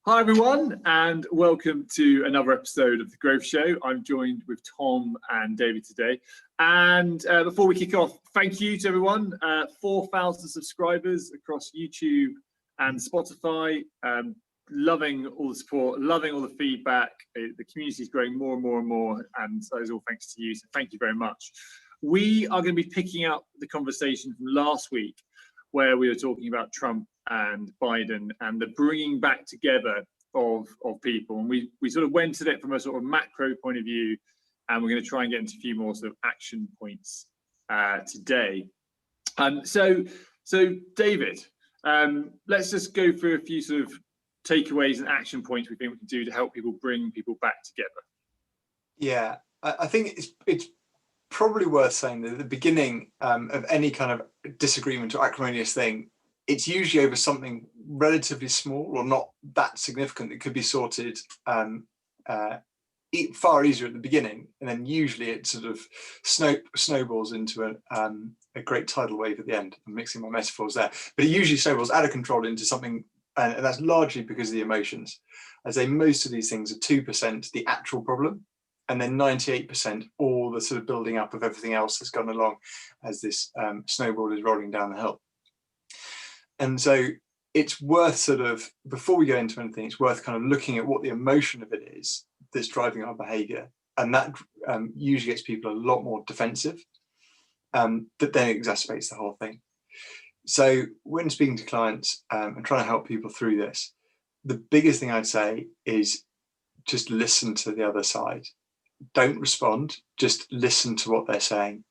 Hi everyone, and welcome to another episode of The Growth Show. I'm joined with Tom and David today. And before we kick off, thank you to everyone. 4,000 subscribers across YouTube and Spotify. Loving all the support, loving all the feedback. The community is growing more and more and more, and that is all thanks to you. So thank you very much. We are going to be picking up the conversation from last week, where we were talking about Trump and Biden and the bringing back together of people. And we sort of went at it from a sort of macro point of view, and we're going to try and get into a few more sort of action points today. So David, let's just go through a few sort of takeaways and action points we think we can do to help people bring people back together. Yeah, I think it's probably worth saying that at the beginning of any kind of disagreement or acrimonious thing, it's usually over something relatively small or not that significant that could be sorted far easier at the beginning, and then usually it sort of snowballs into a great tidal wave at the end. I'm mixing my metaphors there, but it usually snowballs out of control into something, and that's largely because of the emotions. I'd say most of these things are 2% the actual problem, and then 98% all the sort of building up of everything else that's gone along as this snowball is rolling down the hill. And so it's worth sort of, before we go into anything, it's worth kind of looking at what the emotion of it is that's driving our behavior. And that usually gets people a lot more defensive, that then exacerbates the whole thing. So when speaking to clients and trying to help people through this, the biggest thing I'd say is just listen to the other side. Don't respond, just listen to what they're saying.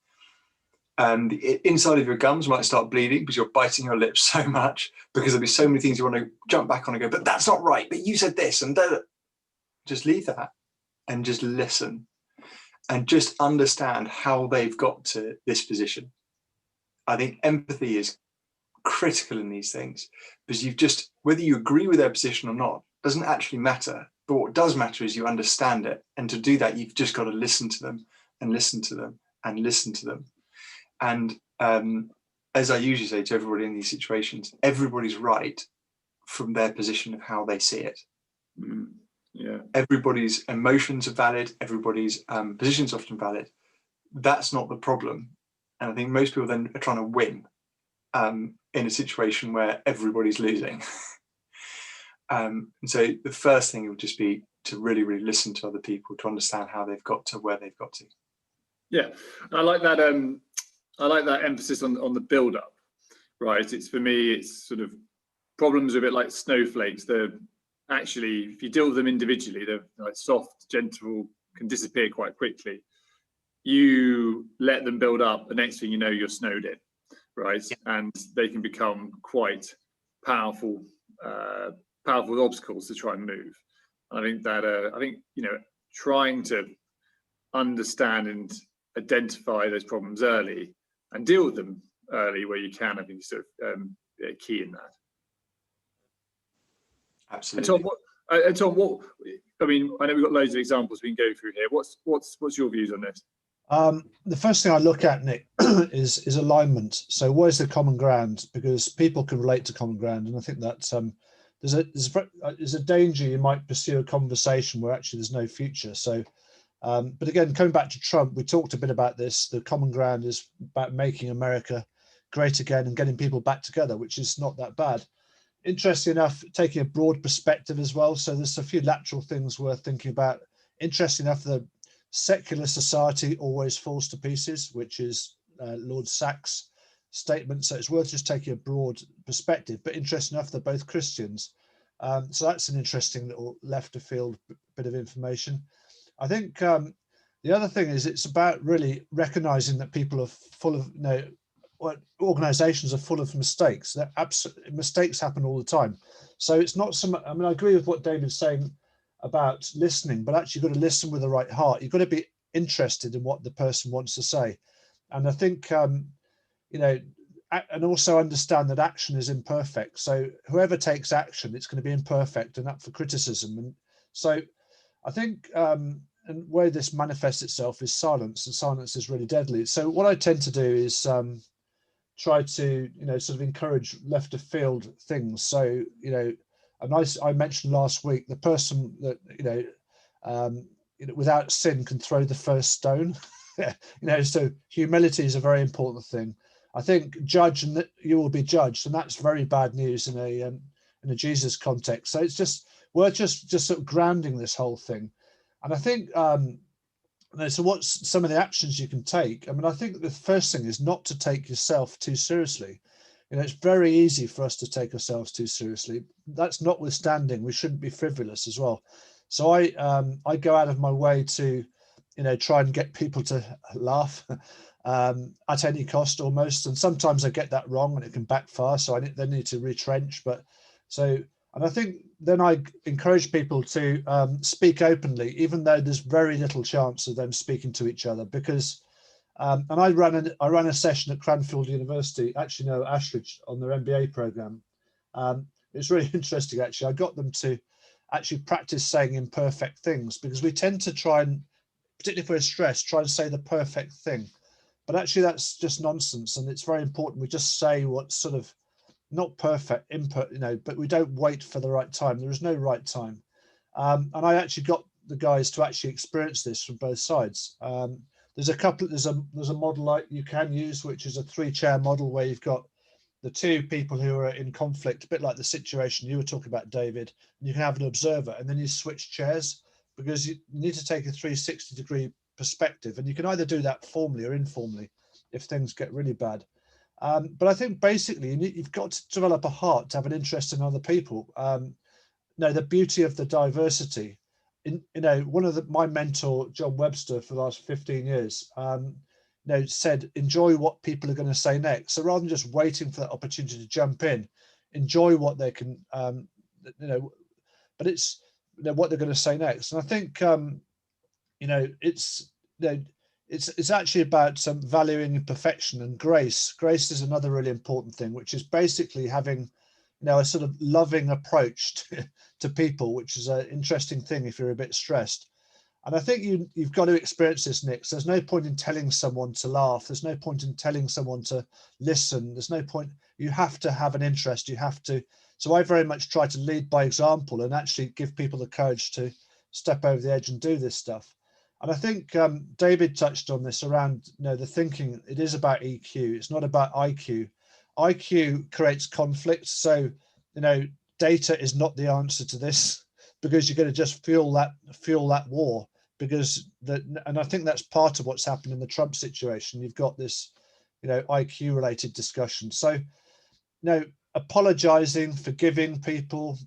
The inside of your gums might start bleeding because you're biting your lips so much, because there'll be so many things you want to jump back on and go, but that's not right, but you said this, and just leave that and just listen and just understand how they've got to this position. I think empathy is critical in these things, because whether you agree with their position or not doesn't actually matter. But what does matter is you understand it. And to do that, you've just got to listen to them and listen to them and listen to them. And as I usually say to everybody in these situations, everybody's right from their position of how they see it. Yeah. Everybody's emotions are valid. Everybody's position is often valid. That's not the problem. And I think most people then are trying to win in a situation where everybody's losing. And so the first thing would just be to really, really listen to other people to understand how they've got to where they've got to. Yeah, I like that. I like that emphasis on the build-up. Right. For me, it's sort of problems are a bit like snowflakes. They're actually, if you deal with them individually, they're like soft, gentle, can disappear quite quickly. You let them build up, the next thing you know, you're snowed in, right? Yeah. And they can become quite powerful obstacles to try and move. And I think that trying to understand and identify those problems early and deal with them early where you can, I think is sort of key in that. Absolutely. And Tom, what I mean, I know we've got loads of examples we can go through here. What's your views on this? The first thing I look at, Nick, is alignment. So where's the common ground? Because people can relate to common ground, and I think that there's a danger you might pursue a conversation where actually there's no future. So, but again, coming back to Trump, we talked a bit about this. The common ground is about making America great again and getting people back together, which is not that bad. Interesting enough, taking a broad perspective as well. So there's a few lateral things worth thinking about. Interesting enough, the secular society always falls to pieces, which is Lord Sachs' statement. So it's worth just taking a broad perspective. But interesting enough, they're both Christians. So that's an interesting little left of field bit of information. I think the other thing is it's about really recognizing that people are full of, organizations are full of mistakes. Mistakes happen all the time. So it's not I mean, I agree with what David's saying about listening, but actually you've got to listen with the right heart. You've got to be interested in what the person wants to say. And I think, and also understand that action is imperfect. So whoever takes action, it's going to be imperfect and up for criticism. And so I think, and where this manifests itself is silence, and silence is really deadly. So what I tend to do is try to, sort of encourage left of field things. So, And I mentioned last week the person that without sin can throw the first stone. So humility is a very important thing. I think judge and that you will be judged, and that's very bad news in a Jesus context. So it's just we're just sort of grounding this whole thing, and I think so what's some of the actions you can take? I mean, I think the first thing is not to take yourself too seriously. It's very easy for us to take ourselves too seriously. That's notwithstanding, we shouldn't be frivolous as well. So I go out of my way to try and get people to laugh at any cost almost. And sometimes I get that wrong and it can backfire. So I need to retrench. And I think then I encourage people to speak openly, even though there's very little chance of them speaking to each other, because and I ran a session at Cranfield University, actually no, Ashridge, on their MBA program. It's really interesting, actually. I got them to actually practice saying imperfect things, because we tend to try and, particularly if we're stressed, try and say the perfect thing. But actually that's just nonsense. And it's very important we just say what's sort of not perfect input, but we don't wait for the right time. There is no right time. And I actually got the guys to actually experience this from both sides. There's a model like you can use, which is a 3-chair model where you've got the two people who are in conflict, a bit like the situation you were talking about, David, and you can have an observer, and then you switch chairs, because you need to take a 360-degree perspective, and you can either do that formally or informally if things get really bad. But I think basically you've got to develop a heart to have an interest in other people. The beauty of the diversity. One of my mentor, John Webster, for the last 15 years, said, enjoy what people are going to say next. So rather than just waiting for that opportunity to jump in, enjoy what they can, but it's what they're going to say next. And I think, it's actually about valuing imperfection and grace. Grace is another really important thing, which is basically having, a sort of loving approach to people, which is an interesting thing if you're a bit stressed. And I think you've got to experience this, Nick. So there's no point in telling someone to laugh. There's no point in telling someone to listen. There's no point. You have to have an interest. You have to. So I very much try to lead by example and actually give people the courage to step over the edge and do this stuff. And I think David touched on this around, the thinking. It is about EQ. It's not about IQ. IQ creates conflict. So, data is not the answer to this, because you're going to just fuel that war. And I think that's part of what's happened in the Trump situation. You've got this, IQ related discussion. So, apologizing, forgiving people,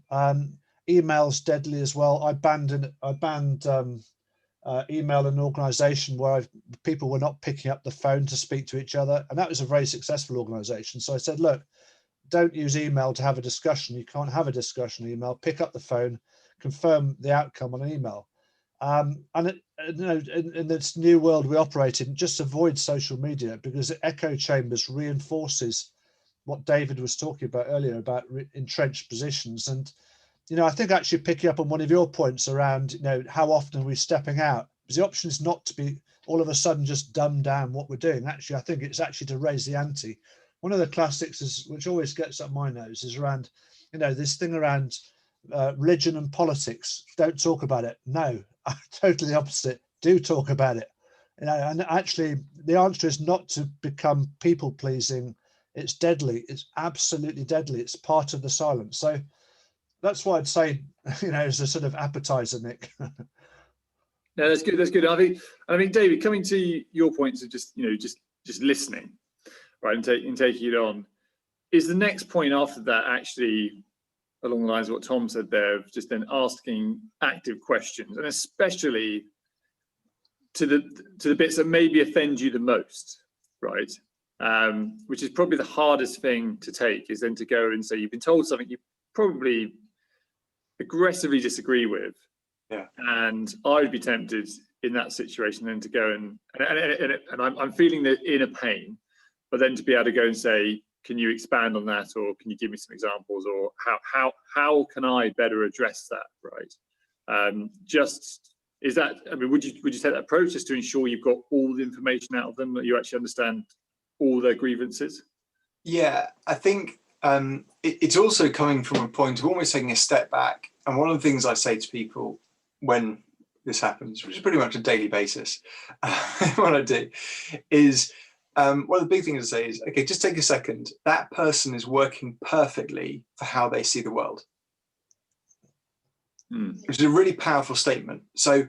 emails deadly as well. I banned email an organization where people were not picking up the phone to speak to each other, and that was a very successful organization. So I said, look, don't use email to have a discussion. You can't have a discussion on email. Pick up the phone, confirm the outcome on an email. And in this new world we operate in, just avoid social media, because the echo chambers reinforces what David was talking about earlier about entrenched positions. And I think actually picking up on one of your points around, how often are we stepping out? Because the option is not to be all of a sudden just dumb down what we're doing. Actually, I think it's actually to raise the ante. One of the classics is, which always gets up my nose, is around, this thing around religion and politics. Don't talk about it. No, totally the opposite. Do talk about it. And actually the answer is not to become people pleasing. It's deadly. It's absolutely deadly. It's part of the silence. So that's why I'd say, as a sort of appetizer, Nick. No, that's good. That's good. I think, David, coming to your points of just listening, right, and taking it on, is the next point after that actually along the lines of what Tom said there, of just then asking active questions, and especially to the bits that maybe offend you the most, right? Which is probably the hardest thing to take, is then to go and say you've been told something you probably aggressively disagree with, and I would be tempted in that situation then to go and I'm feeling the inner pain, but then to be able to go and say, can you expand on that, or can you give me some examples, or how can I better address that, right? Is that, would you take that approach just to ensure you've got all the information out of them, that you actually understand all their grievances? Yeah, I think it's also coming from a point of almost taking a step back. And one of the things I say to people when this happens, which is pretty much a daily basis, what I do is, one of the big things I say is, okay, just take a second. That person is working perfectly for how they see the world, which is a really powerful statement. So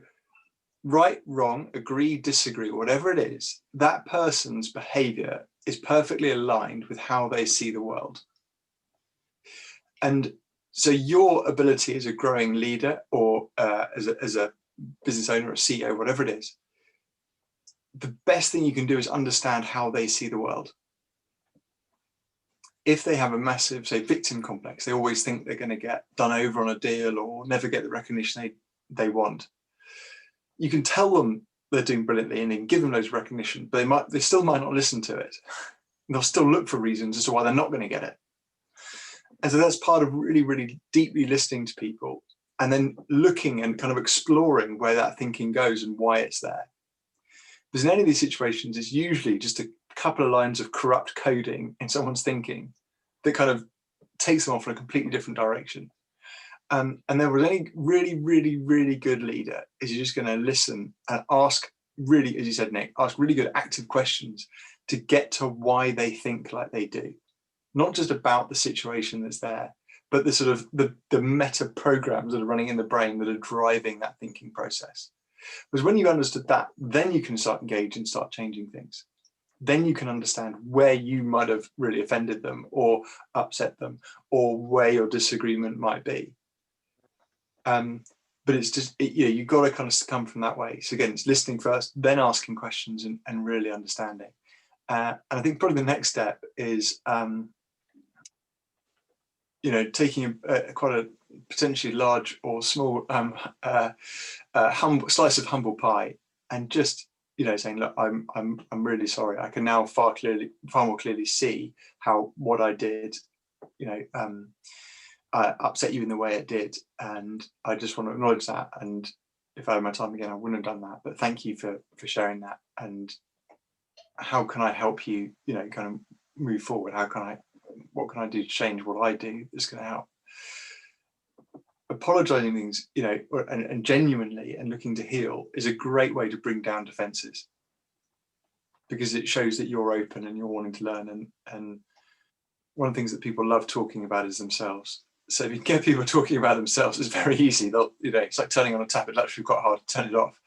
right, wrong, agree, disagree, whatever it is, that person's behavior is perfectly aligned with how they see the world. And so your ability as a growing leader or as a business owner or CEO, whatever it is, the best thing you can do is understand how they see the world. If they have a massive, say, victim complex, they always think they're going to get done over on a deal or never get the recognition they want. You can tell them they're doing brilliantly and then give them loads of recognition, but they still might not listen to it. They'll still look for reasons as to why they're not going to get it. And so that's part of really, really deeply listening to people and then looking and kind of exploring where that thinking goes and why it's there. Because in any of these situations, it's usually just a couple of lines of corrupt coding in someone's thinking that kind of takes them off in a completely different direction. And there was any really, really, really good leader is you're just going to listen and ask really, as you said, Nick, ask really good active questions to get to why they think like they do. Not just about the situation that's there, but the sort of the meta programs that are running in the brain that are driving that thinking process. Because when you've understood that, then you can start engaging and start changing things. Then you can understand where you might have really offended them or upset them or where your disagreement might be. But it's just, you've got to kind of come from that way. So again, it's listening first, then asking questions and really understanding. And I think probably the next step is, taking quite a potentially large or small humble slice of humble pie and just, saying, look, I'm really sorry. I can now far more clearly see how what I did, upset you in the way it did, and I just want to acknowledge that. And if I had my time again, I wouldn't have done that. But thank you for sharing that. And how can I help you? Kind of move forward. What can I do to change what I do that's going to help? Apologizing things, and genuinely and looking to heal is a great way to bring down defenses, because it shows that you're open and you're wanting to learn. And one of the things that people love talking about is themselves. So if you get people talking about themselves, it's very easy. It's like turning on a tap. It's actually quite hard to turn it off.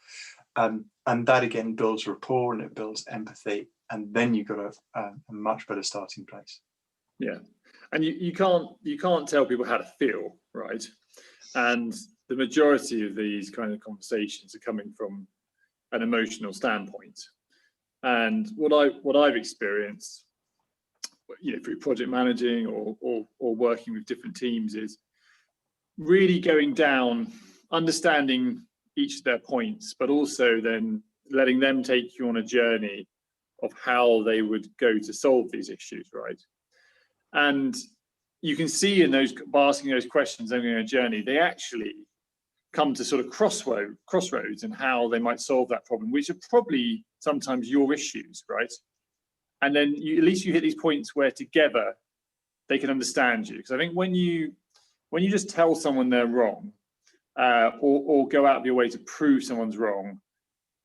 And that again builds rapport and it builds empathy. And then you've got a much better starting place. Yeah, and you can't tell people how to feel, right? And the majority of these kind of conversations are coming from an emotional standpoint. And what I've experienced, through project managing or working with different teams, is really going down, understanding each of their points, but also then letting them take you on a journey of how they would go to solve these issues, right? And you can see by asking those questions, they're going on a journey, they actually come to sort of crossroads in how they might solve that problem, which are probably sometimes your issues, right? And then at least you hit these points where together they can understand you. Because I think when you just tell someone they're wrong, or go out of your way to prove someone's wrong,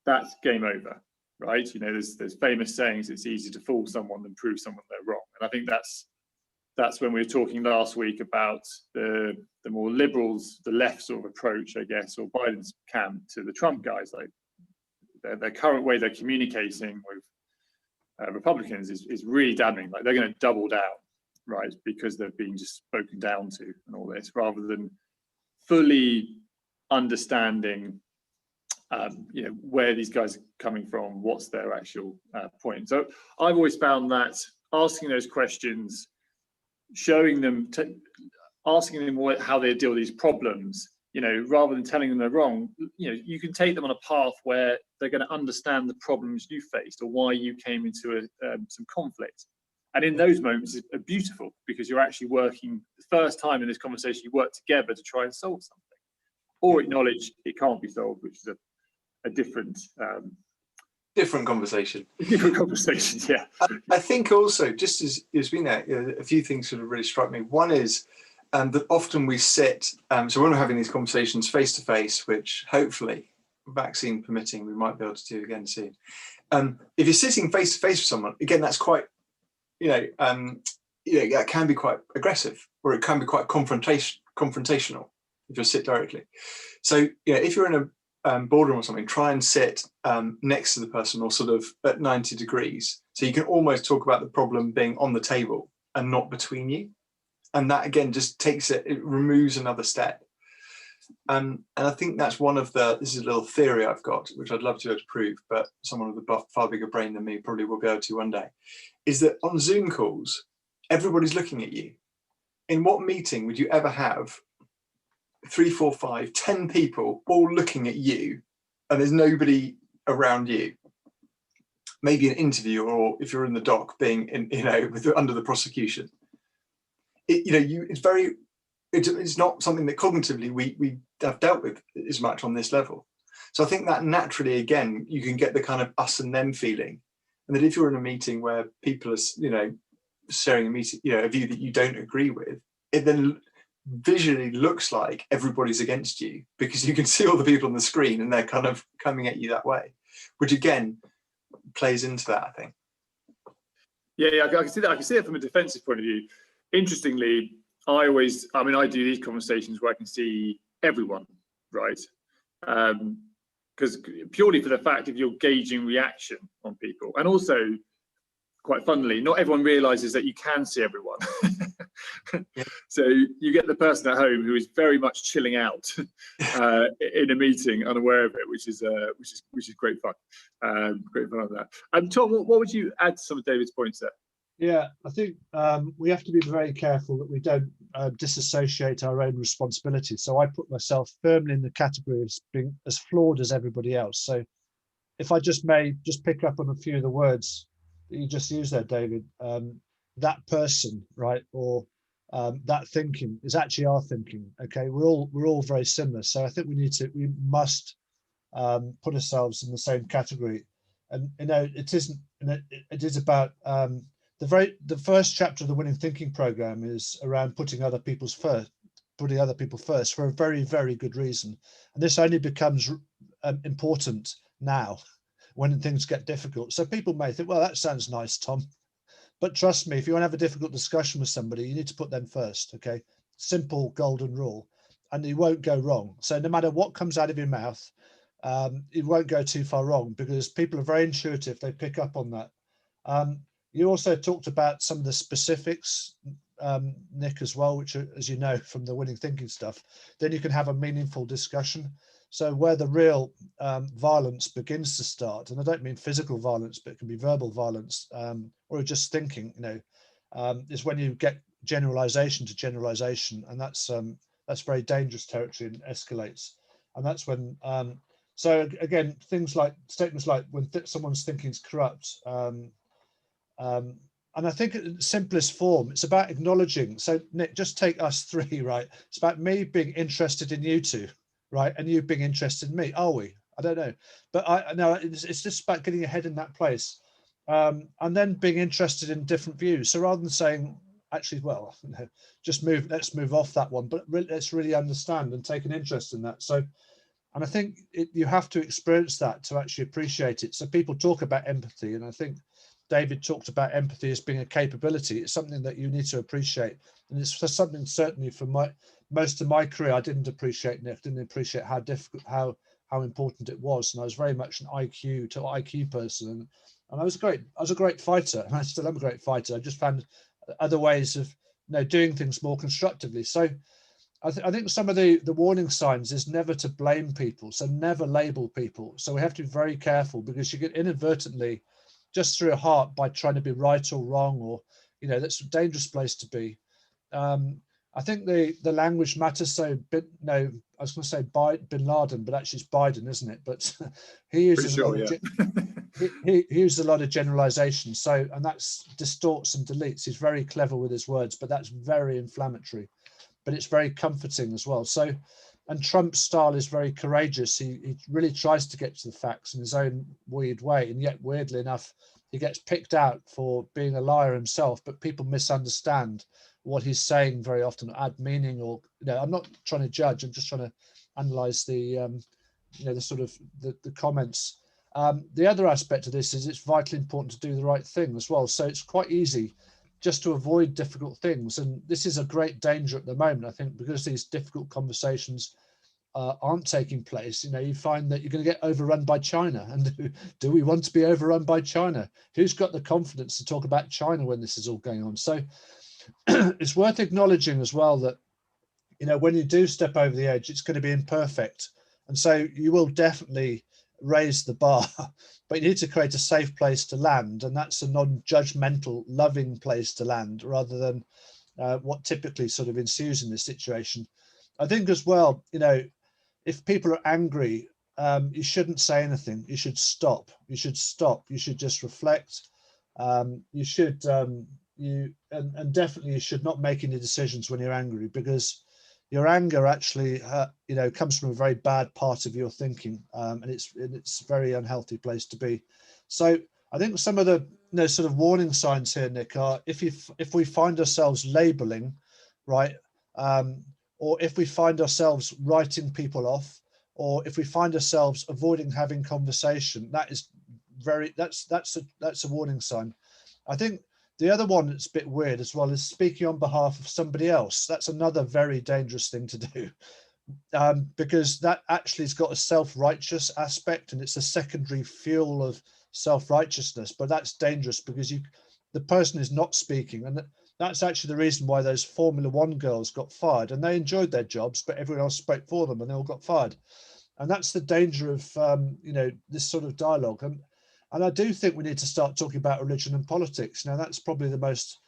that's game over, right? There's famous sayings: it's easier to fool someone than prove someone they're wrong. And I think that's when we were talking last week about the more liberals, the left sort of approach, I guess, or Biden's camp to the Trump guys. Like their current way they're communicating with Republicans is really damning. Like they're going to double down, right? Because they're being just spoken down to and all this, rather than fully understanding, where these guys are coming from, what's their actual point. So I've always found that asking those questions, showing them, asking them how they deal with these problems, rather than telling them they're wrong, you can take them on a path where they're going to understand the problems you faced or why you came into some conflict. And in those moments are beautiful, because you're actually working, the first time in this conversation, you work together to try and solve something, or acknowledge it can't be solved, which is a different different conversation. Different conversations, yeah. I think also, just as there's been a few things sort of really struck me. One is that often we sit, so when we're having these conversations face to face, which hopefully, vaccine permitting, we might be able to do again soon. If you're sitting face to face with someone, again, that's quite, that can be quite aggressive, or it can be quite confrontational if you sit directly. So, if you're in a boardroom or something, try and sit next to the person, or sort of at 90 degrees, so you can almost talk about the problem being on the table and not between you. And that again just it removes another step. And I think that's one of this is a little theory I've got, which I'd love to be able to prove, but someone with a far bigger brain than me probably will be able to one day, is that on Zoom calls, everybody's looking at you. In what meeting would you ever have 3, 4, 5, 10 people all looking at you and there's nobody around you? Maybe an interview, or if you're in the dock being under the prosecution. It's not something that cognitively we have dealt with as much on this level. So I think that naturally, again, you can get the kind of us and them feeling. And that if you're in a meeting where people are, sharing a view that you don't agree with, it then visually looks like everybody's against you, because you can see all the people on the screen and they're kind of coming at you that way, which again plays into that, I think. Yeah, I can see that. I can see it from a defensive point of view. Interestingly, I do these conversations where I can see everyone, right? Because purely for the fact of you're gauging reaction on people. And also, quite funnily, not everyone realizes that you can see everyone. Yeah. So you get the person at home who is very much chilling out in a meeting, unaware of it, which is great fun. Great fun on that. Tom, what would you add to some of David's points there? Yeah, I think we have to be very careful that we don't disassociate our own responsibility. So I put myself firmly in the category of being as flawed as everybody else. So if I just pick up on a few of the words that you just used there, David, that person, right, or that thinking is actually our thinking. Okay, we're all very similar. So I think we must put ourselves in the same category. And it is about the first chapter of the Winning Thinking program is around putting other people first for a very, very good reason. And this only becomes important now when things get difficult. So people may think, well, that sounds nice, Tom. But trust me, if you want to have a difficult discussion with somebody, you need to put them first, okay? Simple golden rule, and you won't go wrong. So no matter what comes out of your mouth, it won't go too far wrong, because people are very intuitive. They pick up on that. You also talked about some of the specifics, Nick, as well, which are, as you know, from the Winning Thinking stuff. Then you can have a meaningful discussion. So where the real violence begins to start, and I don't mean physical violence, but it can be verbal violence, or just thinking, is when you get generalization to generalization, and that's very dangerous territory and escalates. And that's when, so again, statements like when someone's thinking is corrupt, and I think in simplest form, it's about acknowledging. So Nick, just take us three, right? It's about me being interested in you two, right? And you being interested in me. Are we? I don't know. But it's just about getting your head in that place. And then being interested in different views. So rather than saying, actually, well, let's move off that one, but let's really understand and take an interest in that. So, and I think you have to experience that to actually appreciate it. So people talk about empathy, and I think David talked about empathy as being a capability. It's something that you need to appreciate. And it's for something certainly for most of my career, I didn't appreciate, Nick, didn't appreciate how difficult, how important it was. And I was very much an IQ to IQ person. And I was a great fighter, and I still am a great fighter. I just found other ways of doing things more constructively. So I think some of the warning signs is never to blame people. So never label people. So we have to be very careful, because you get inadvertently just through a heart by trying to be right or wrong, or that's a dangerous place to be. I think the language matters. So I was going to say Bin Laden, but actually it's Biden, isn't it? But he uses he uses a lot of generalization. So, and that's distorts and deletes. He's very clever with his words, but that's very inflammatory. But it's very comforting as well. So and Trump's style is very courageous. He really tries to get to the facts in his own weird way, and yet weirdly enough, he gets picked out for being a liar himself, but people misunderstand what he's saying very often, add meaning, or I'm not trying to judge, I'm just trying to analyze the the sort of the comments. The other aspect of this is it's vitally important to do the right thing as well. So it's quite easy just to avoid difficult things. And this is a great danger at the moment, I think, because these difficult conversations aren't taking place. You find that you're going to get overrun by China. And do we want to be overrun by China? Who's got the confidence to talk about China when this is all going on? So it's worth acknowledging as well that, when you do step over the edge, it's going to be imperfect. And so you will definitely raise the bar, but you need to create a safe place to land. And that's a non-judgmental, loving place to land rather than what typically sort of ensues in this situation. I think as well, if people are angry, you shouldn't say anything. You should stop. You should just reflect. You should, and definitely you should not make any decisions when you're angry, because your anger actually, comes from a very bad part of your thinking, and it's a very unhealthy place to be. So I think some of the sort of warning signs here, Nick, are if we find ourselves labeling, right, or if we find ourselves writing people off, or if we find ourselves avoiding having conversation, that's a warning sign. I think the other one that's a bit weird as well is speaking on behalf of somebody else. That's another very dangerous thing to do, because that actually has got a self-righteous aspect, and it's a secondary fuel of self-righteousness. But that's dangerous because the person is not speaking, and that's actually the reason why those Formula One girls got fired, and they enjoyed their jobs, but everyone else spoke for them, and they all got fired. And that's the danger of this sort of dialogue. And I do think we need to start talking about religion and politics. Now, that's probably the most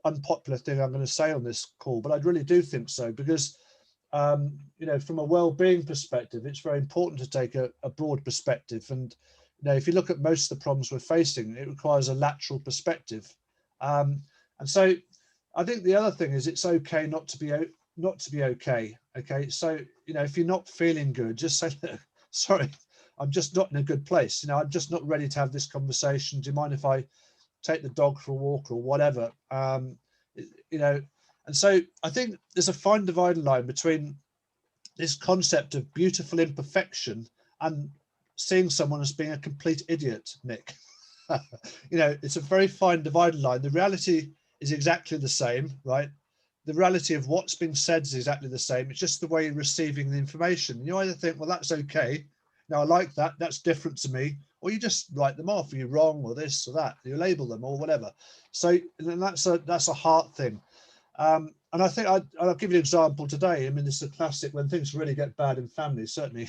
unpopular thing I'm going to say on this call, but I really do think so, because, from a well-being perspective, it's very important to take a broad perspective. And, if you look at most of the problems we're facing, it requires a lateral perspective. And so I think the other thing is it's okay not to be okay. Okay. So, if you're not feeling good, just say, sorry, I'm just not in a good place. I'm just not ready to have this conversation. Do you mind if I take the dog for a walk or whatever? And so I think there's a fine dividing line between this concept of beautiful imperfection and seeing someone as being a complete idiot, Nick. It's a very fine dividing line. The reality is exactly the same, right? The reality of what's being said is exactly the same. It's just the way you're receiving the information. You either think, well, that's okay. Now I like that. That's different to me. Or you just write them off. You're wrong, or this or that. You label them or whatever. So that's a heart thing. And I think I'll give you an example today. I mean, this is a classic when things really get bad in families. Certainly,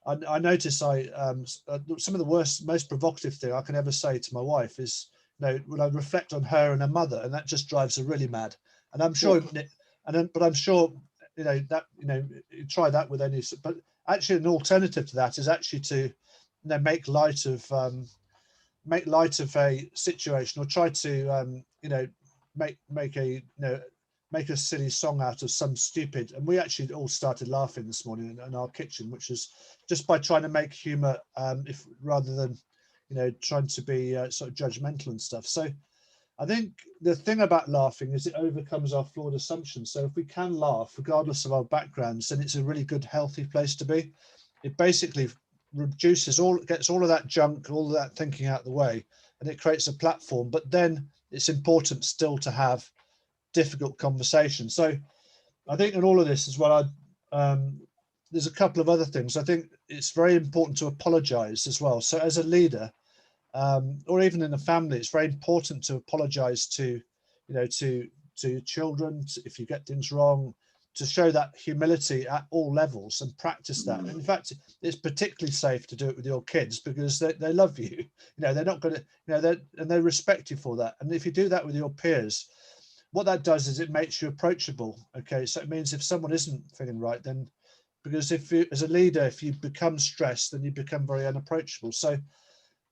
I notice some of the worst, most provocative thing I can ever say to my wife is, when I reflect on her and her mother, and that just drives her really mad. And I'm sure, but I'm sure, that you try that with any. But actually, an alternative to that is actually to, make light of a situation, or try to, make a silly song out of some stupid. And we actually all started laughing this morning in our kitchen, which is just by trying to make humour, if rather than, trying to be sort of judgmental and stuff. So I think the thing about laughing is it overcomes our flawed assumptions. So if we can laugh, regardless of our backgrounds, then it's a really good, healthy place to be. It basically gets all of that junk, all of that thinking out of the way, and it creates a platform. But then it's important still to have difficult conversations. So I think in all of this as well, there's a couple of other things. I think it's very important to apologize as well. So as a leader, or even in a family, it's very important to apologize to children if you get things wrong, to show that humility at all levels and practice that. And in fact, it's particularly safe to do it with your kids because they love you. They're not going to, and they respect you for that. And if you do that with your peers, what that does is it makes you approachable. Okay, so it means if someone isn't feeling right, then because if you, as a leader, if you become stressed, then you become very unapproachable. So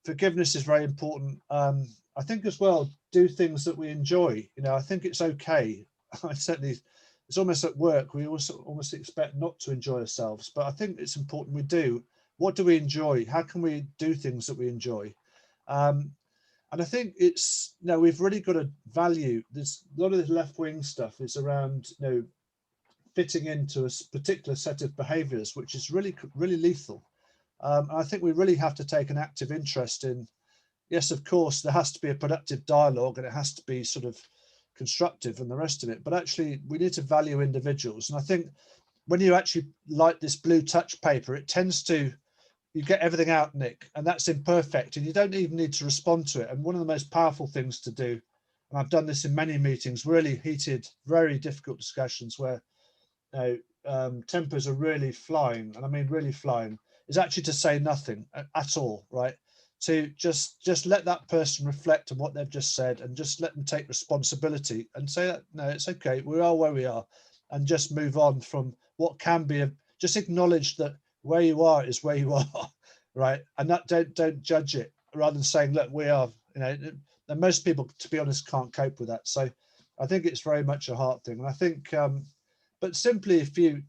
forgiveness is very important. I think as well, do things that we enjoy. I think it's okay. I certainly it's almost at work, we also almost expect not to enjoy ourselves. But I think it's important we do. What do we enjoy? How can we do things that we enjoy? And I think it's, we've really got to value this. A lot of this left-wing stuff is around, fitting into a particular set of behaviours, which is really, really lethal. And I think we really have to take an active interest in, yes, of course, there has to be a productive dialogue and it has to be sort of constructive and the rest of it. But actually, we need to value individuals. And I think when you actually like this blue touch paper, it tends to, you get everything out, Nick, and that's imperfect, and you don't even need to respond to it. And one of the most powerful things to do, and I've done this in many meetings, really heated, very difficult discussions where tempers are really flying, and I mean really flying, is actually to say nothing at all, right? To just let that person reflect on what they've just said and just let them take responsibility and say that, no, it's okay, we are where we are, and just move on from what can be just acknowledge that where you are is where you are, right? And that don't judge it, rather than saying, look, we are, and most people, to be honest, can't cope with that. So I think it's very much a heart thing. And I think, but simply if you,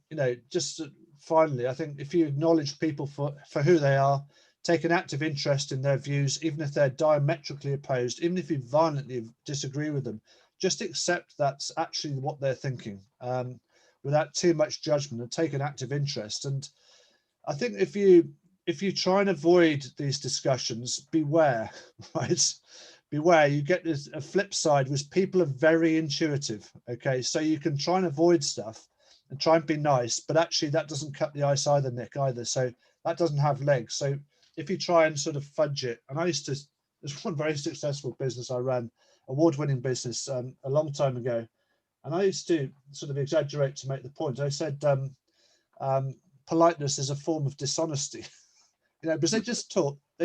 just finally, I think if you acknowledge people for who they are, take an active interest in their views, even if they're diametrically opposed, even if you violently disagree with them, just accept that's actually what they're thinking, without too much judgment, and take an active interest. And I think if you try and avoid these discussions, beware, right? Beware, you get this a flip side, which people are very intuitive. Okay, so you can try and avoid stuff and try and be nice, but actually that doesn't cut the ice either, Nick, either. So that doesn't have legs. So if you try and sort of fudge it, and there's one very successful business I ran, award-winning business, a long time ago, and I used to sort of exaggerate to make the point. I said, politeness is a form of dishonesty, because they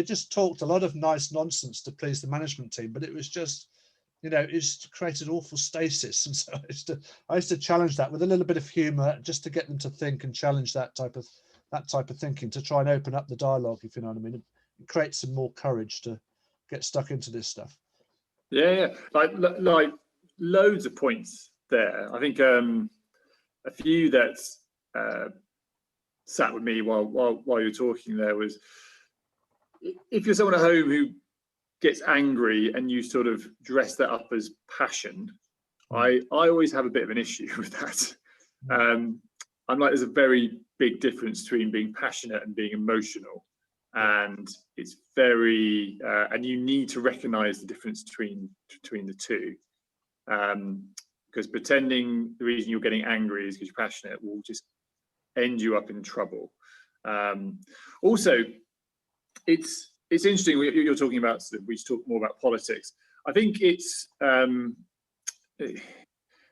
just talked a lot of nice nonsense to please the management team, but it was just, it's created awful stasis. And so I used to challenge that with a little bit of humor, just to get them to think and challenge that type of thinking, to try and open up the dialogue, if you know what I mean, and create some more courage to get stuck into this stuff. Yeah. Like loads of points there. I think a few that sat with me while you're talking there was, if you're someone at home who gets angry and you sort of dress that up as passion, I always have a bit of an issue with that. I'm like, there's a very big difference between being passionate and being emotional, and it's very and you need to recognize the difference between the two, because pretending the reason you're getting angry is because you're passionate will just end you up in trouble. Also, it's interesting you're talking about, we should talk more about politics. I think it's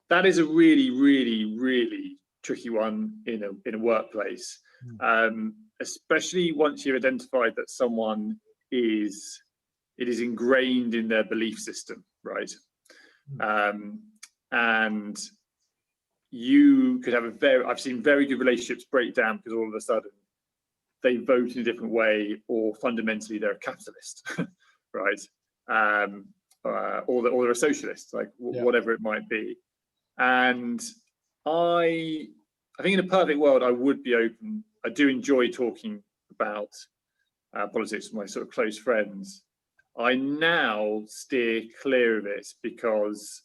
that is a really, really, really tricky one in a workplace, especially once you've identified that someone is ingrained in their belief system, right? And you could have I've seen very good relationships break down because all of a sudden they vote in a different way, or fundamentally they're a capitalist, right? Or they're a socialist, like whatever it might be. And I think in a perfect world, I would be open. I do enjoy talking about politics with my sort of close friends. I now steer clear of it because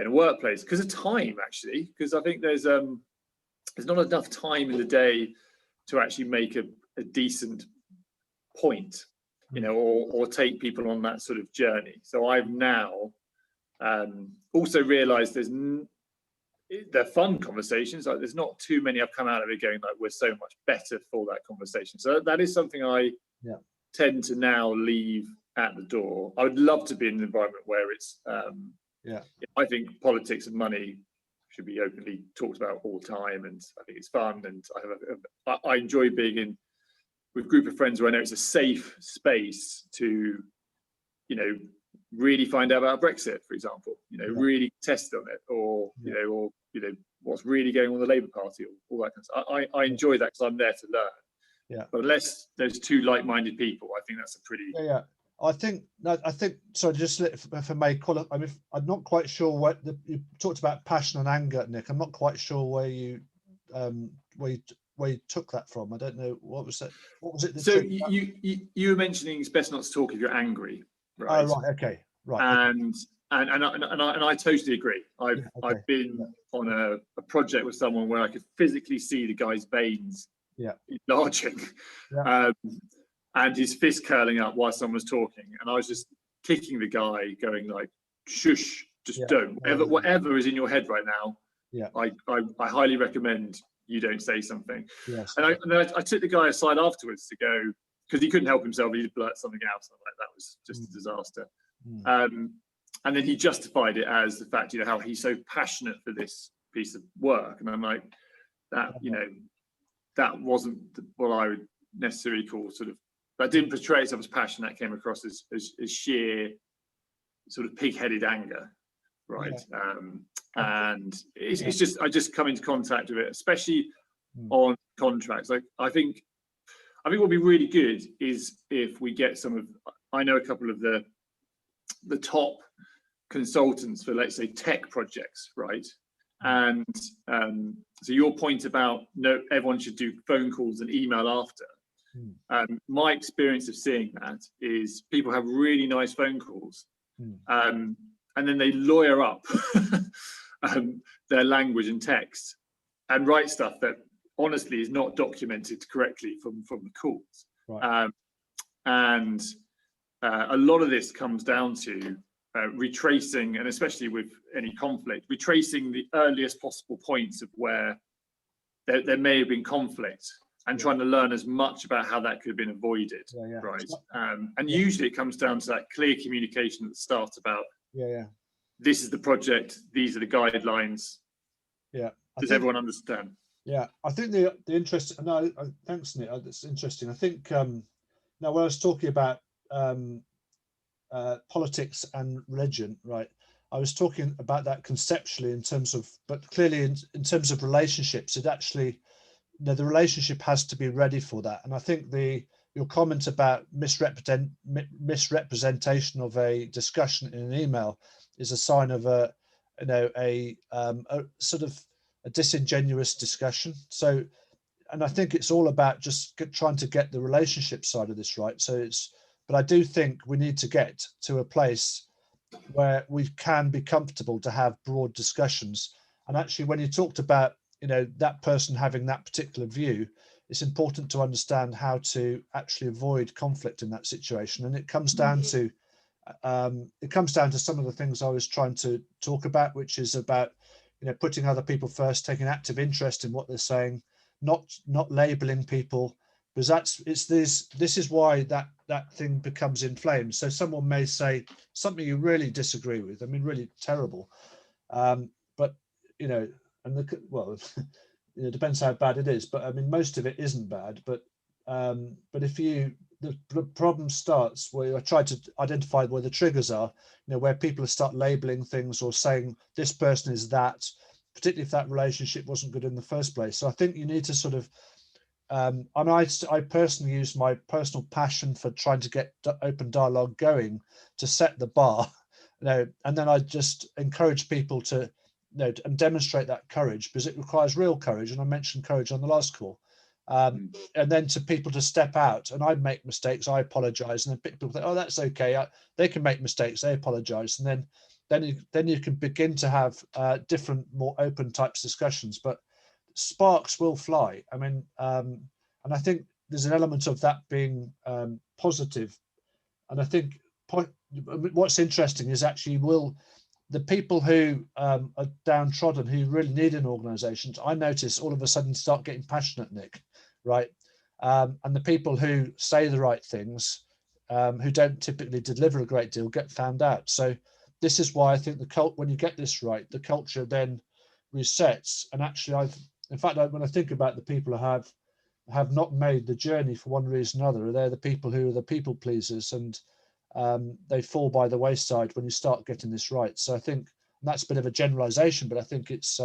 in a workplace, because of time, actually, because I think there's not enough time in the day to actually make a decent point, or take people on that sort of journey. So I've now also realized they're fun conversations. Like, there's not too many I've come out of it going like, we're so much better for that conversation. So that is something I tend to now leave at the door. I would love to be in an environment where it's I think politics and money should be openly talked about all the time, and I think it's fun, and I enjoy being with a group of friends where I know it's a safe space to really find out about Brexit, for example, really test on it, or what's really going on with the Labour Party, or all that kind of stuff. I enjoy that because I'm there to learn. But unless there's two like-minded people, I think that's a pretty I think sorry, just if I may qualify, I mean, I'm not quite sure what you talked about passion and anger, Nick. I'm not quite sure where you took that from. I don't know what was that. What was it? That So you were mentioning it's best not to talk if you're angry, right? Oh, right. Okay. Right. And I totally agree. I've been on a project with someone where I could physically see the guy's veins enlarging, and his fist curling up while someone was talking, and I was just kicking the guy, going like, "Shush, just don't. Whatever is in your head right now, I highly recommend you don't say something." Yes. And I took the guy aside afterwards to go, because he couldn't help himself. He'd blurt something out. So like, that was just a disaster. And then he justified it as the fact, how he's so passionate for this piece of work. And I'm like, that wasn't what I would necessarily call that didn't portray itself as passion. That came across as sheer sort of pig-headed anger, right? And it's just, I just come into contact with it, especially on contracts. Like, I think what would be really good is if we get I know a couple of the top consultants for, let's say, tech projects, right? And so your point about everyone should do phone calls and email after. My experience of seeing that is people have really nice phone calls, and then they lawyer up their language and text and write stuff that honestly is not documented correctly from the calls. Right. And a lot of this comes down to retracing, and especially with any conflict, retracing the earliest possible points of where there may have been conflict, and trying to learn as much about how that could have been avoided, right? And usually it comes down to that clear communication at the start about, this is the project, these are the guidelines. Does everyone understand? Yeah, I think the interest. No, thanks, Nick. That's interesting. I think now when I was talking about politics and religion, right? I was talking about that conceptually in terms of, but clearly in terms of relationships, it actually, the relationship has to be ready for that. And I think your comment about misrepresentation of a discussion in an email is a sign of a sort of a disingenuous discussion. So, and I think it's all about just trying to get the relationship side of this right. So but I do think we need to get to a place where we can be comfortable to have broad discussions. And actually, when you talked about, that person having that particular view, it's important to understand how to actually avoid conflict in that situation. And it comes down to some of the things I was trying to talk about, which is about, putting other people first, taking active interest in what they're saying, not labeling people, because this is why that thing becomes inflamed. So someone may say something you really disagree with, I mean, really terrible, but it depends how bad it is, but I mean, most of it isn't bad, but if the problem starts where I try to identify where the triggers are, where people start labeling things or saying this person is that, particularly if that relationship wasn't good in the first place. So I think you need to sort of, I personally use my personal passion for trying to get open dialogue going to set the bar, and then I just encourage people to, and demonstrate that courage, because it requires real courage. And I mentioned courage on the last call. And then to people to step out, and I make mistakes, I apologize, and then people think, oh, that's okay, they can make mistakes, they apologize, and then you can begin to have different, more open types of discussions. But sparks will fly. I mean, and I think there's an element of that being positive. And I think what's interesting is actually the people who are downtrodden, who really need an organisation, I notice all of a sudden start getting passionate, Nick, right? And the people who say the right things, who don't typically deliver a great deal, get found out. So this is why I think when you get this right, the culture then resets. And actually, when I think about the people who have not made the journey for one reason or another, they're the people who are the people pleasers, and they fall by the wayside when you start getting this right. So I think that's a bit of a generalization, but I think it's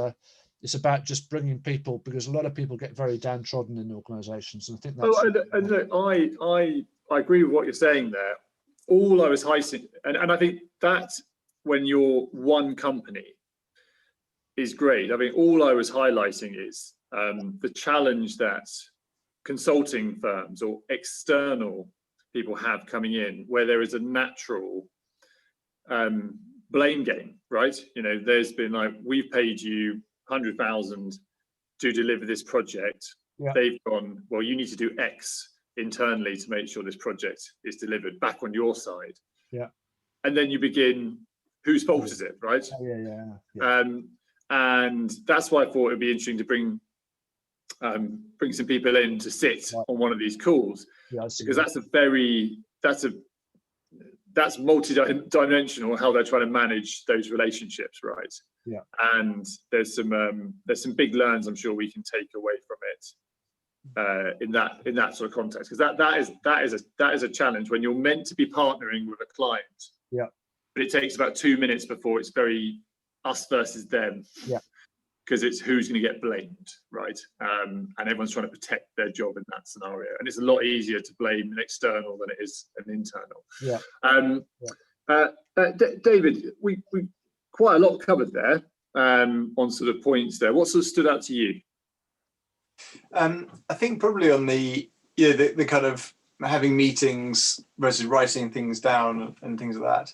about just bringing people, because a lot of people get very downtrodden in organizations, and I think that's. I agree with what you're saying there. all I was highlighting, and I think that when you're one company is great. I mean, all I was highlighting is the challenge that consulting firms or external people have coming in, where there is a natural blame game, right? You know, there's been like, we've paid you 100,000 to deliver this project. Yeah. They've gone, well, you need to do X internally to make sure this project is delivered back on your side. Yeah. And then you begin, whose fault is it, right? Yeah. And that's why I thought it'd be interesting to bring some people in to sit on one of these calls, because that's multi-dimensional how they're trying to manage those relationships, right? Yeah. And there's some big learns I'm sure we can take away from it in that sort of context, because that is a challenge when you're meant to be partnering with a client. Yeah. But it takes about 2 minutes before it's very us versus them. Yeah. Because it's who's going to get blamed, right? And everyone's trying to protect their job in that scenario. And it's a lot easier to blame an external than it is an internal. Yeah. David, we quite a lot covered there on sort of points there. What sort of stood out to you? I think probably on the kind of having meetings versus writing things down and things like that.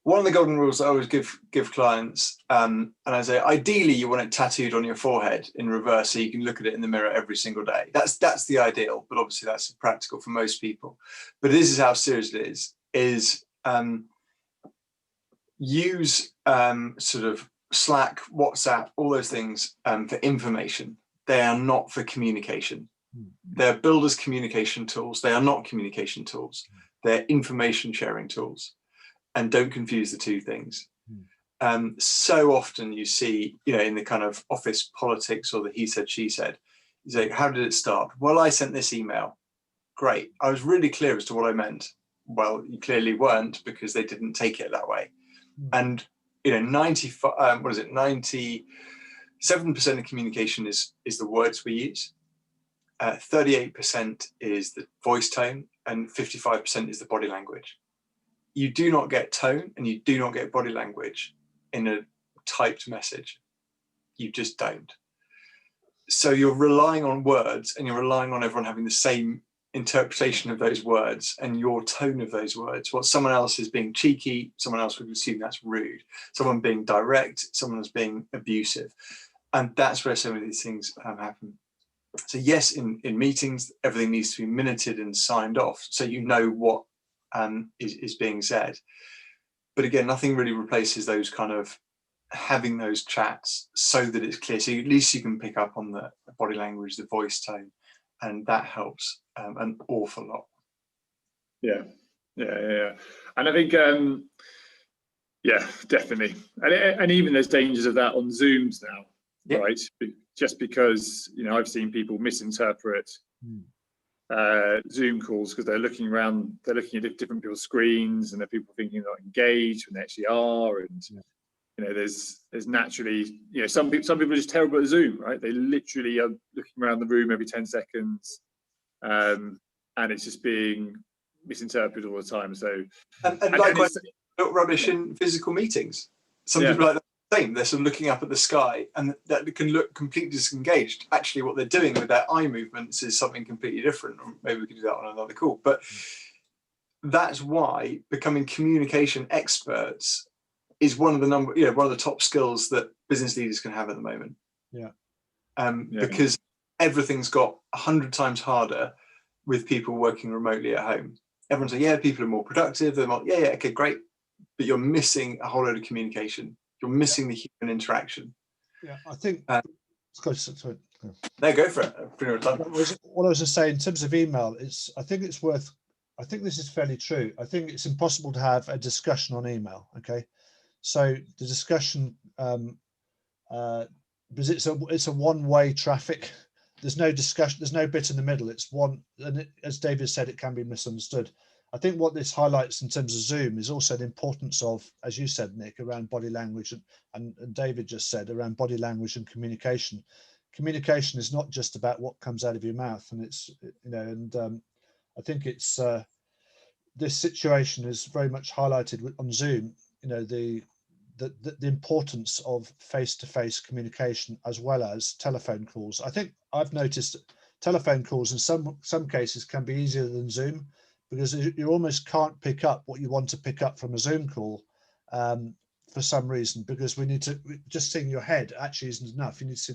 One of the golden rules I always give clients, and I say, ideally you want it tattooed on your forehead in reverse so you can look at it in the mirror every single day. That's the ideal, but obviously that's practical for most people. But this is how serious it is use sort of Slack, WhatsApp, all those things for information. They are not for communication. They're builders' communication tools. They are not communication tools. They're information sharing tools. And don't confuse the two things. So often you see, in the kind of office politics or the he said, she said, you say, how did it start? Well, I sent this email. Great. I was really clear as to what I meant. Well, you clearly weren't, because they didn't take it that way. And, 97% of communication is the words we use. 38% is the voice tone, and 55% is the body language. You do not get tone and you do not get body language in a typed message. You just don't. So you're relying on words, and you're relying on everyone having the same interpretation of those words and your tone of those words. What someone else is being cheeky, someone else would assume that's rude. Someone being direct, someone is being abusive. And that's where so many of these things happen. So yes, in meetings, everything needs to be minuted and signed off, so you know what is being said. But again, nothing really replaces those kind of having those chats so that it's clear. So at least you can pick up on the body language, the voice tone, and that helps an awful lot. Yeah. And I think, definitely. And even there's dangers of that on Zooms now, right? Just because, I've seen people misinterpret Zoom calls because they're looking at different people's screens, and there are people thinking they're not engaged when they actually are. And there's naturally, some people are just terrible at Zoom, right? They literally are looking around the room every 10 seconds, and it's just being misinterpreted all the time. So and likewise, look rubbish in physical meetings. Some people like that. They're sort of looking up at the sky, and that can look completely disengaged. Actually, what they're doing with their eye movements is something completely different. Or maybe we could do that on another call. But that's why becoming communication experts is one of the top skills that business leaders can have at the moment. Because everything's got 100 times harder with people working remotely at home. Everyone's like, people are more productive. They're like, okay, great. But you're missing a whole load of communication. You're missing the human interaction. I think. Sorry. No, go for it. What I was just saying in terms of email, I think this is fairly true. I think it's impossible to have a discussion on email. Okay, so the discussion, because it's a one-way traffic. There's no discussion. There's no bit in the middle. It's one, and as David said, it can be misunderstood. I think what this highlights in terms of Zoom is also the importance of, as you said, Nick, around body language, and David just said around body language and communication. Communication is not just about what comes out of your mouth, and it's I think it's this situation is very much highlighted on Zoom, you know, the importance of face-to-face communication as well as telephone calls. I think I've noticed telephone calls in some cases can be easier than Zoom, because you almost can't pick up what you want to pick up from a Zoom call for some reason, because we need to, just seeing your head actually isn't enough. You need to see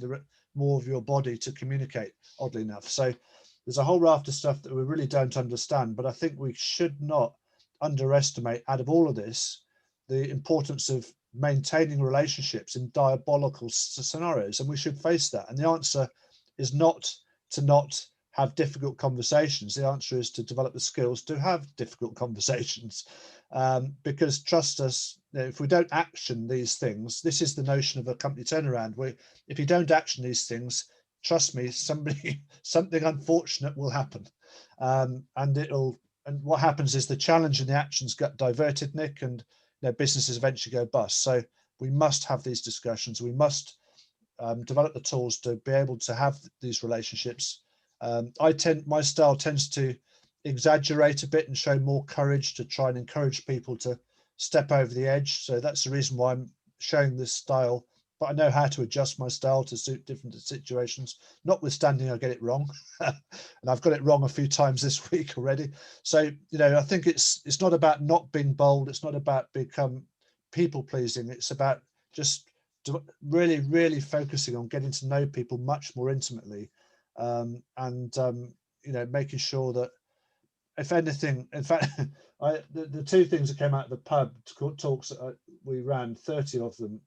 more of your body to communicate, oddly enough. So there's a whole raft of stuff that we really don't understand, but I think we should not underestimate, out of all of this, the importance of maintaining relationships in diabolical scenarios, and we should face that. And the answer is not to not have difficult conversations. The answer is to develop the skills to have difficult conversations, because trust us, if we don't action these things, this is the notion of a company turnaround, where if you don't action these things, trust me, something unfortunate will happen, and what happens is the challenge and the actions get diverted, Nick, and businesses eventually go bust. So we must have these discussions. We must develop the tools to be able to have these relationships. My style tends to exaggerate a bit and show more courage, to try and encourage people to step over the edge. So that's the reason why I'm showing this style, but I know how to adjust my style to suit different situations, notwithstanding I get it wrong. And I've got it wrong a few times this week already. So, I think it's not about not being bold. It's not about become people pleasing. It's about just really, really focusing on getting to know people much more intimately, and making sure that, if anything, in fact, the two things that came out of the pub talks that we ran, 30 of them,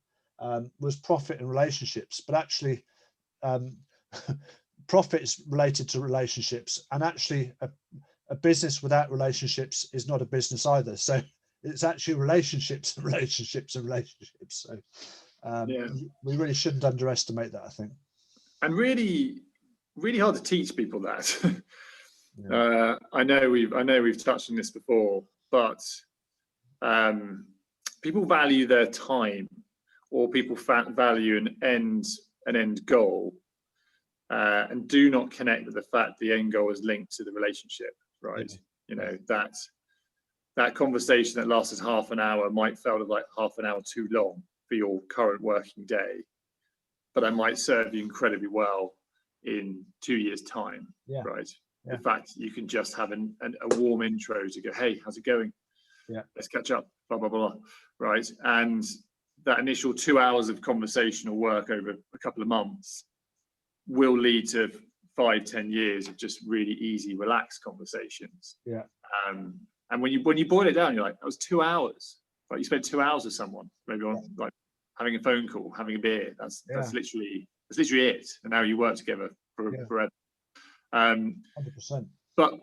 was profit and relationships. But actually, profit is related to relationships, and actually a business without relationships is not a business either. So it's actually relationships and relationships and relationships. So we really shouldn't underestimate that, I think. And really, really hard to teach people that. I know we've touched on this before, but people value their time, or people value an end goal, and do not connect with the fact the end goal is linked to the relationship, right? That conversation that lasts half an hour might feel like half an hour too long for your current working day, but that might serve you incredibly well in 2 years' time, right? The fact you can just have a warm intro to go, hey, how's it going? Let's catch up, blah, blah, blah, right? And that initial 2 hours of conversation or work over a couple of months will lead to 5-10 years of just really easy, relaxed conversations. And when you boil it down, you're like, that was 2 hours. Right? You spent 2 hours with someone, maybe on like having a phone call, having a beer. That's literally it. And now you work together forever. 100%. But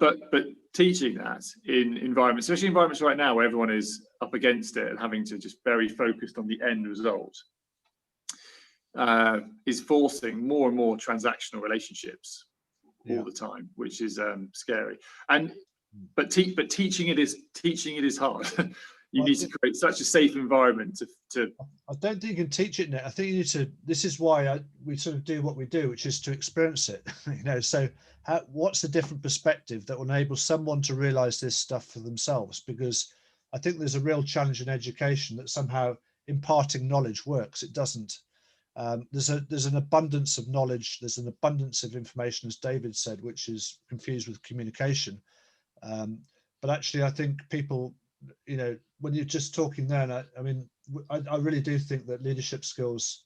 teaching that in environments, especially environments right now where everyone is up against it and having to just very focused on the end result, is forcing more and more transactional relationships all the time, which is scary. But teaching it is hard. You need to create such a safe environment to I don't think you can teach it, Nick. I think you need to. This is why we sort of do what we do, which is to experience it. So what's the different perspective that will enable someone to realize this stuff for themselves? Because I think there's a real challenge in education that somehow imparting knowledge works. It doesn't. There's an abundance of knowledge. There's an abundance of information, as David said, which is confused with communication. But actually, I think people, when you're just talking there, I really do think that leadership skills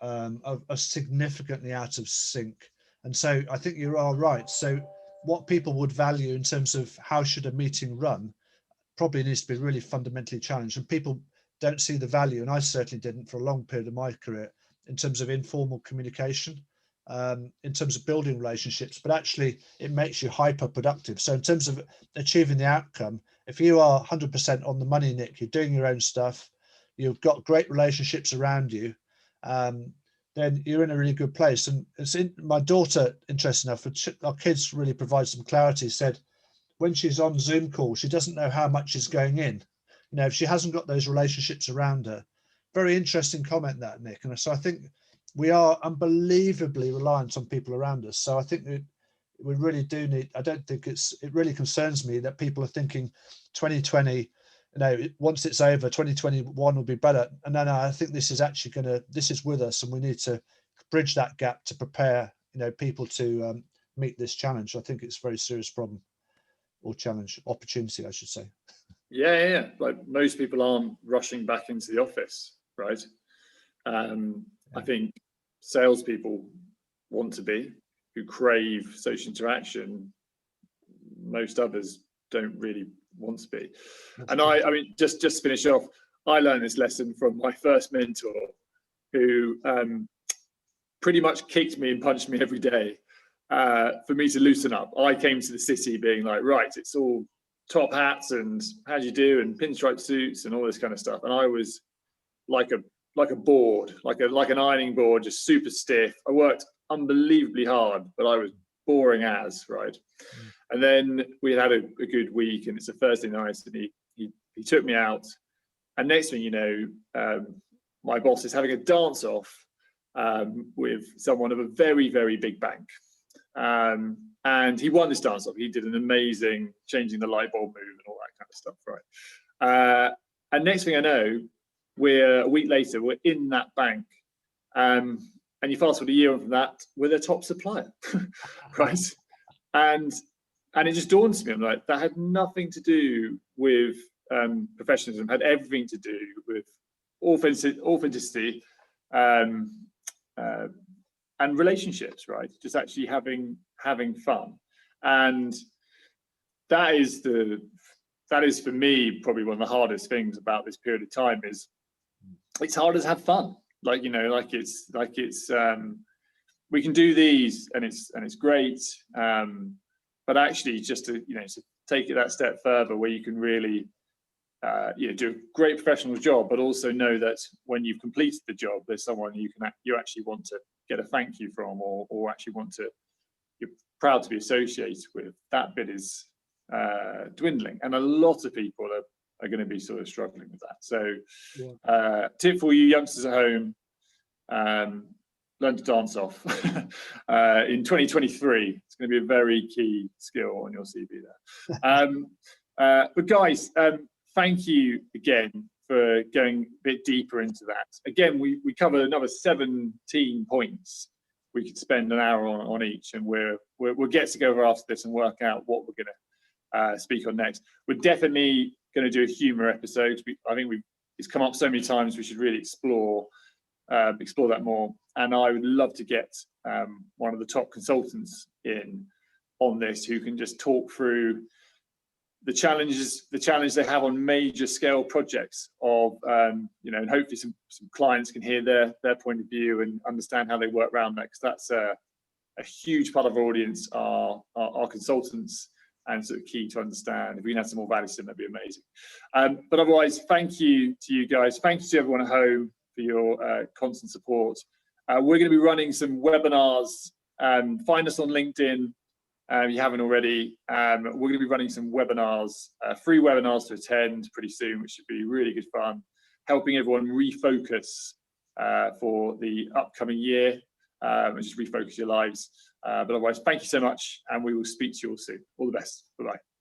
are significantly out of sync. And so I think you are right. So what people would value in terms of how should a meeting run probably needs to be really fundamentally challenged. And people don't see the value, and I certainly didn't for a long period of my career, in terms of informal communication, in terms of building relationships, but actually it makes you hyper productive. So in terms of achieving the outcome, if you are 100% on the money, Nick, you're doing your own stuff, you've got great relationships around you, then you're in a really good place. And my daughter, interesting enough, our kids really provide some clarity, said when she's on Zoom call, she doesn't know how much is going in. If she hasn't got those relationships around her. Very interesting comment, that, Nick. And so I think we are unbelievably reliant on people around us. So I think that we really do need. I don't think it really concerns me that people are thinking 2020. Once it's over, 2021 will be better. And then I think this is actually this is with us, and we need to bridge that gap to prepare, people to meet this challenge. I think it's a very serious problem, or challenge, opportunity, I should say. Yeah. Like most people aren't rushing back into the office, right? I think salespeople want to be, who crave social interaction. Most others don't really want to be. And I mean, just to finish off, I learned this lesson from my first mentor, who pretty much kicked me and punched me every day for me to loosen up. I came to the city being like, right, it's all top hats and how do you do and pinstripe suits and all this kind of stuff. And I was like a board, like an ironing board, just super stiff. I worked unbelievably hard, but I was boring as, right? And then we had a good week, and it's a Thursday night, and he took me out, and next thing you know, my boss is having a dance off with someone of a very, very big bank, and he won this dance off. He did an amazing changing the light bulb move and all that kind of stuff, right? And next thing I know, a week later, we're in that bank, and you fast forward a year on from that, we're their top supplier, right? And it just dawns on me, I'm like, that had nothing to do with professionalism, had everything to do with authenticity and relationships, right? Just actually having fun. And that is for me probably one of the hardest things about this period of time is it's harder to have fun. We can do these and it's great. But actually just to take it that step further where you can really do a great professional job, but also know that when you've completed the job, there's someone you actually want to get a thank you from, or actually you're proud to be associated with. That bit is dwindling, and a lot of people are going to be sort of struggling with that. So tip for you youngsters at home, learn to dance off. In 2023, it's going to be a very key skill on your CV there. But guys, thank you again for going a bit deeper into that. Again, we covered another 17 points. We could spend an hour on each, and we'll get together after this and work out what we're going to speak on next. We're definitely going to do a humour episode. I think it's come up so many times. We should really explore that more. And I would love to get one of the top consultants in on this, who can just talk through the challenge they have on major scale projects of, and hopefully some clients can hear their point of view and understand how they work around that, because that's a huge part of our audience are consultants, and sort of key to understand. If we can add some more value to them, that'd be amazing. But otherwise, thank you to you guys. Thank you to everyone at home for your constant support. We're going to be running some webinars. Find us on LinkedIn if you haven't already. We're going to be running some webinars, free webinars to attend pretty soon, which should be really good fun, helping everyone refocus for the upcoming year, and just refocus your lives. But otherwise, thank you so much, and we will speak to you all soon. All the best. Bye-bye.